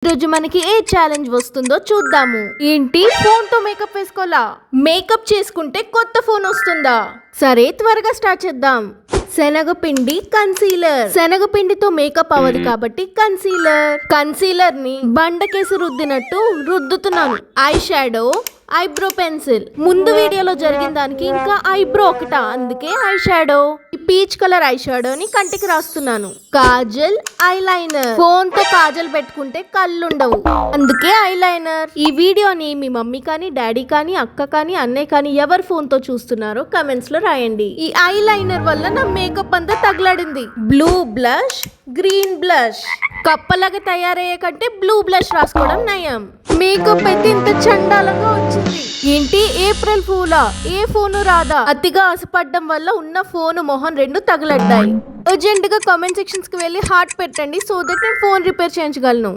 రోజు మనకి ఏ ఛాలెంజ్ వస్తుందో చూద్దాము. ఏంటి, ఫోన్ తో మేకప్ వేసుకోవాలా? మేకప్ చేసుకుంటే కొత్త ఫోన్ వస్తుందా? సరే, త్వరగా స్టార్ట్ చేద్దాం. శనగపిండి కన్సీలర్. శనగపిండితో మేకప్ అవ్వదు కాబట్టి కన్సీలర్ ని బండకేసి రుద్దినట్టు రుద్దుతున్నాను. Eye shadow, eyebrow pencil. ముందు వీడియోలో జరిగిన దానికి ఇంకా ఐబ్రో ఒకట, అందుకే ఐ షాడో. ఈ పీచ్ కలర్ ఐ షాడోని కంటికి రాస్తున్నాను. Kajal, eye liner. ఫోన్ తో కాజల్ పెట్టుకుంటే కళ్ళుండవు, అందుకే ఐ లైనర్. ఈ వీడియోని మీ మమ్మీ కానీ, డాడీ కానీ, అక్క కానీ, అన్నయ్య కానీ ఎవరు ఫోన్ తో చూస్తున్నారో కమెంట్స్ లో రాయండి. ఈ ఐ లైనర్ వల్ల నా మేకప్ అంతా తగలడింది. Blue blush, green blush. కప్పలాగా తయారయ్యే కంటే బ్లూ బ్లష్ రాసుకోవడం నయం. మేకప్ అయితే ఇంత చండాలంగా వచ్చింది. ఏంటి, ఏప్రిల్ ఫూలా? ఏ ఫోను రాదా? అతిగా ఆశపడడం వల్ల ఉన్న ఫోను మొహం రెండు తగలడ్డాయి. అర్జెంట్ గా కామెంట్ సెక్షన్స్ కి వెళ్ళి హార్ట్ పెట్టండి, సో దట్ నేను ఫోన్ రిపేర్ చేయించగలను.